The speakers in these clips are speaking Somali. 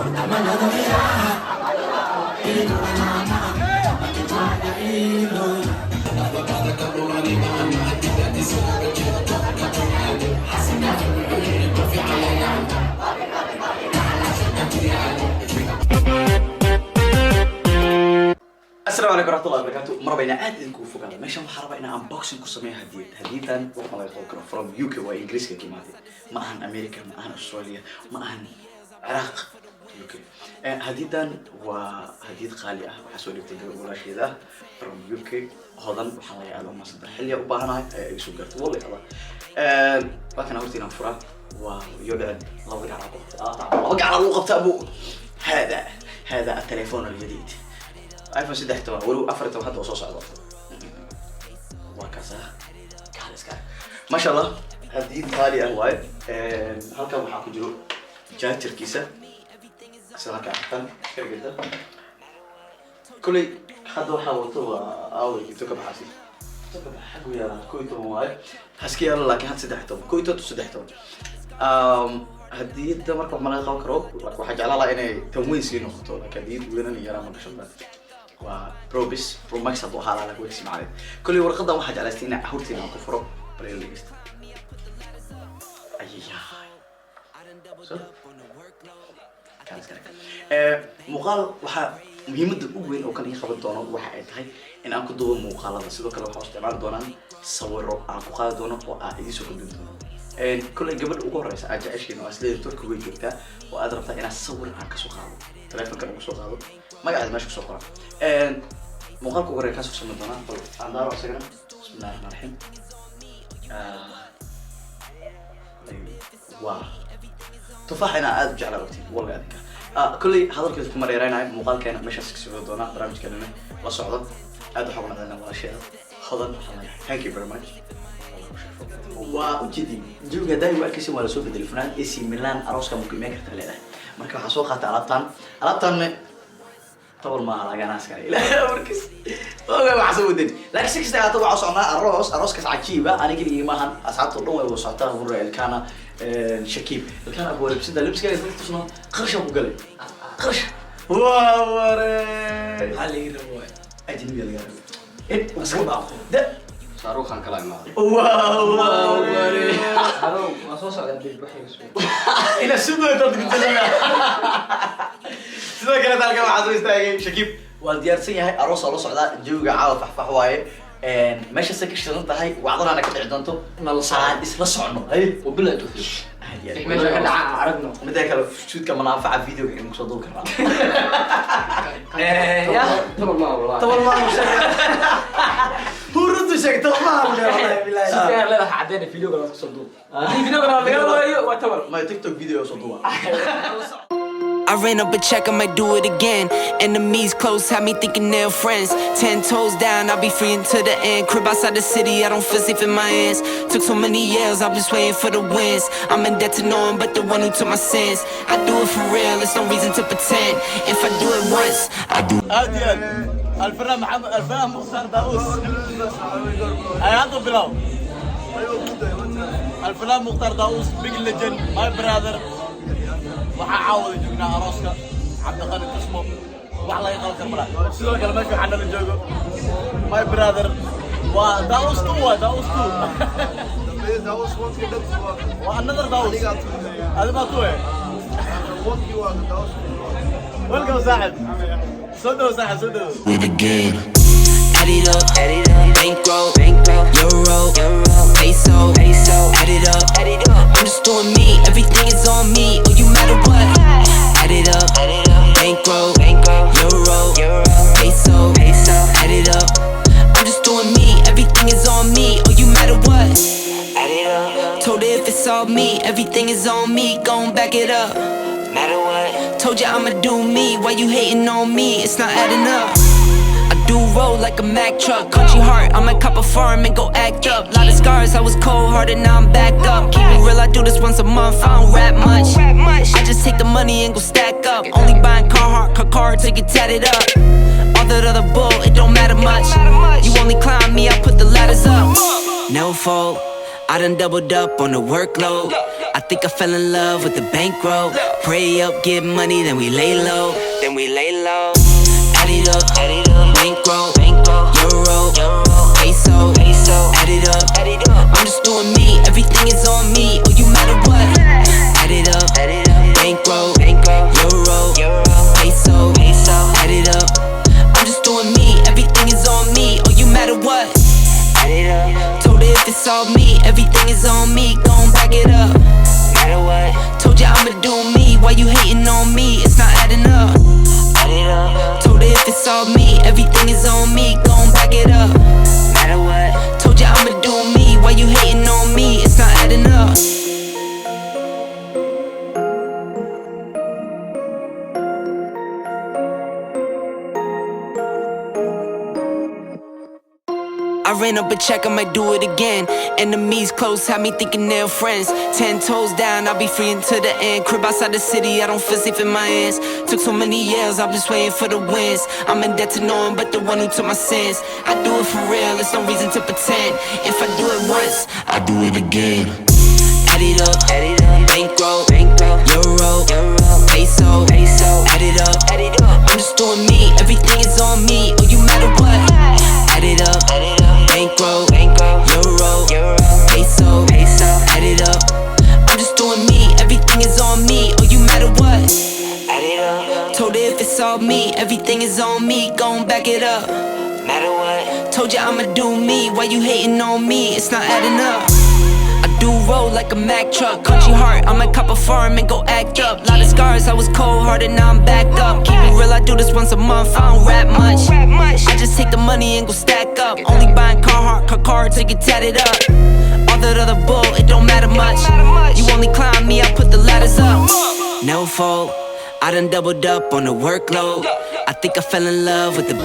السلام عليكم ورحمة الله وبركاته. مرة بين عاد إنكم فوق هذا ماشي محاربة إن أنبوكسينج كسمية هديتان وما يقولكم from UK وإنجليزي كيماتي ما أهن أمريكا ما أهن أستراليا ما أهن العراق UK هديتان وهديت غالية وحسولي بتجرب ولا شيء ذا from UK هذا وحنا يعلم ما صدق حلية وباهنا يسوق قرط والله هذا لكن أورتي نفرة ويودن الله وقع على وقت أبو هذا التليفون الجديد ايفون 16 ولو افرته حتى وصوص على وكذا ما شاء الله هذه غالية وايد halkan waxaa ku jiro jaajarkiisa sida ka xatan kirgada kulay hadda waxa wato aaway inta ka baxasi inta ka xagu yara kooyto waay haski yara laakiin had 16 kooyto 16 hadiyada marka ma laga qaban karo waxa jeclaan lahaa inay tanweyn sii noqoto laakiin hadiyad weyn yara ma gashan وبروبيس بروماكس أبو حالا لك ويكسي معلي كل ورقة واحد على ستينا حورتينا وكفرو بريل ليست أيها كان سكرك مقال وح مهم الأول أو كان يخبط دونا وحقت هاي إن أنا كنت دوم مقال هذا سيدو كلا وحوش تمام دونا صوروا أنا كقال دونا وأيديسو كنت دونا كل قبل أقول رئيس أجا إيش إنه أصلي الترك ويجوكتا وأدربت أنا أصور أنا كسوقه تلفون كان كسوقه ما قاعد ماشي كسوقه مقالك وقرأ كاسو سمي دونا عندنا رأس كنا بسم الله الرحمن الرحيم واو تفاح أنا أدب على وقتي والله أذكر كل هذا الكلام كم مرة يرانا مقال كان ماشي كسوقه دونا برامج كلامه وصعدة أدب حقنا لنا ولا شيء خضر thank you very much وجدي جوجا داي وأكسي ولا سوق التليفونات إسي ميلان أروسكا ممكن ما كتر لنا مركب حسوقات على طول ما على جناس كاري لا مركز والله ما حسوي دني لكن سكستة طبعا صنع الروس كانت عجيبة أنا قلي ما أسعد طول وصعتها مرة الكان شكيب الكان أبو لبس ده لبس كذا قلت شنو قرش أبو قلي قرش واو وري علي ربوي أجنبي اللي قال إيه مسكوا ده صاروخ عن كلام معه واو وري هذا ما صوص على البيت بحي بسوي إلى السوداء تطلق سيدا كانت halkan waxaa soo istaagay Shakib waa diyaarsan yahay aroos oo la socda jooga caawa faxfax waaye meesha say ka shidan tahay wacdana ka dhici doonto nala saan isla socno hay وبلا تثير meesha ka dhaca aragno midda kale shoodka manaafaca videoga inuu soo doob karnaa يا تبر ما والله هو شك طبعا والله بالله سير لا عدينا فيديو قالوا تصدوا فيديو قالوا بيقولوا وتبر ما تيك توك فيديو صدوا I ran up a check, I might do it again. Enemies close, had me thinking they're friends. 10 toes down, I'll be free until the end. Crib outside the city, I don't feel safe in my hands. Took so many years, I'm just waiting for the wins. I'm in debt to no one but the one who took my sins. I do it for real, there's no reason to pretend. If I do it once, I do أديان الفنان محمد الفنان مختار داوود أيادو بلاو الفنان مختار داوود بيج ليجند ماي براذر وحاول يجونا أروسكا عبد الغني اسمه وعلى يقال كرملا سيدو كلام ماشي حنا نجوجو ماي براذر وداوود تو داوود وات كده وانذر داوود هذا ما توه وات كيو داوود ويلكم سعد صدوا سعد صدوا again. Add it up, bankroll, euro, peso, add it up, I'm just doing me, everything is on me, oh you matter what, add it up, bankroll, euro, peso, add it up, I'm just doing me, everything is on me, oh you matter what, add it up, told her if it's all me, everything is on me, gon' back it up, matter what, told you I'ma do me, why you hating on me, it's not adding up. Do roll like a Mack truck, country heart, I might cop a farm and go act up. Lot of scars, I was cold-hearted, now I'm backed up. Keep it real, I do this once a month, I don't rap much. I just take the money and go stack up. Only buying car to get tatted up. All that other bull, it don't matter much. You only climb me, I put the ladders up. No fault, I done doubled up on the workload. I think I fell in love with the bankroll. Pray up, get money, then we lay low. Add it up, bankroll, euro, peso, add it up. I'm just doing me, everything is on me. Oh, you matter what? Add it up, bankroll, euro, peso, add it up. I'm just doing me, everything is on me. Oh, you matter what? Add it up. Told her if it's all me, everything is on me. Gon' back it up. Matter what? Told ya I'ma do me, why you hating on me? It's not adding up. Add it up. Told her if it's all me, everything is on me. Gon' back it up. Matter what? Told ya I'ma do me, why you hating on me? It's not adding up. I ran up a check, I might do it again. Enemies close, had me thinking they're friends. 10 toes down, I'll be free until the end. Crib outside the city, I don't feel safe in my hands. Took so many years, I'm just waiting for the wins. I'm in debt to no one but the one who took my sins. I do it for real, there's no reason to pretend. If I do it once, I do it again. Add it up, bankroll, euro, peso, add it up. I'm just doing me, everything is on me. Oh, you matter what? Add it up, bankroll, euro, peso, add it up. I'm just doing me, everything is on me. Oh, you matter what? Add it up. Told her if it's all me, everything is on me. Gon' back it up. Matter what? Told ya I'ma do me, why you hating on me? It's not adding up. I do roll like a Mack truck. Country heart, I might cop a farm and go act up. Lot of scars, I was cold-hearted, now I'm backed up. Keep it real, I do this once a month, I don't rap much. I just take the money and go stack up. Only buying car to get tatted up. All that other bull, it don't matter much. You only climb me, I put the ladders up. No fault, I done doubled up on the workload. I think I fell in love with the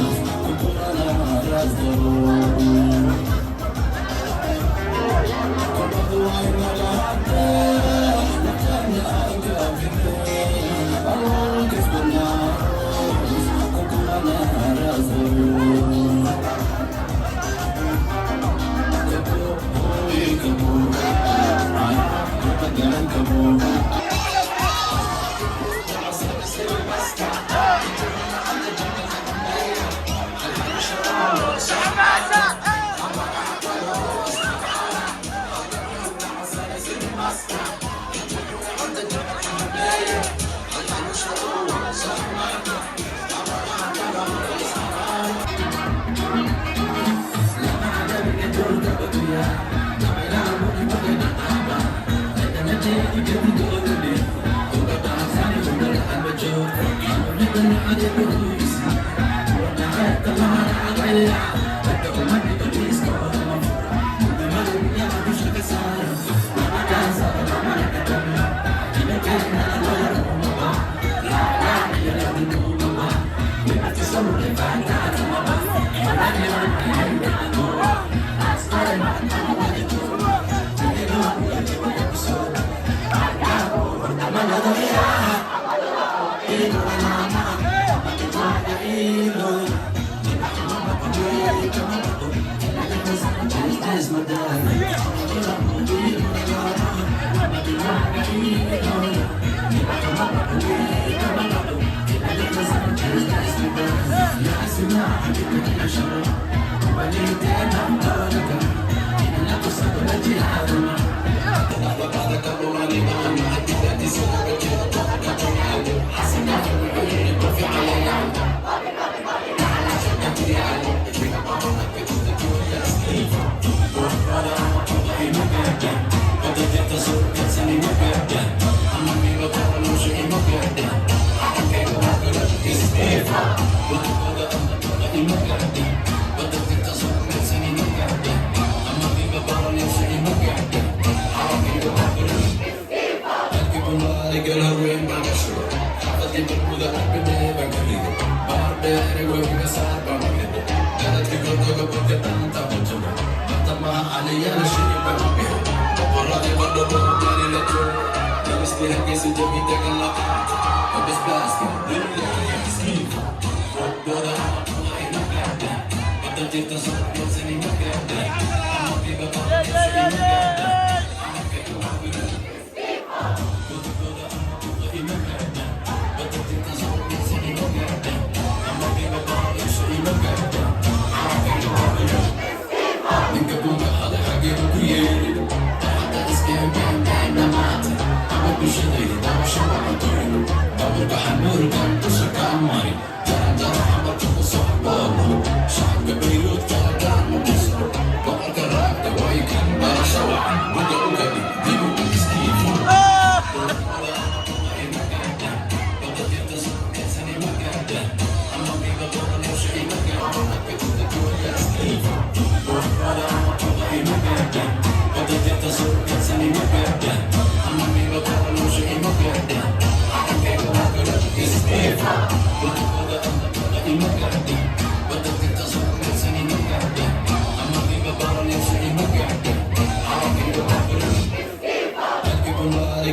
Yeah.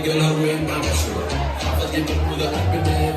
Girl, I ring my best. I was getting with a happy day,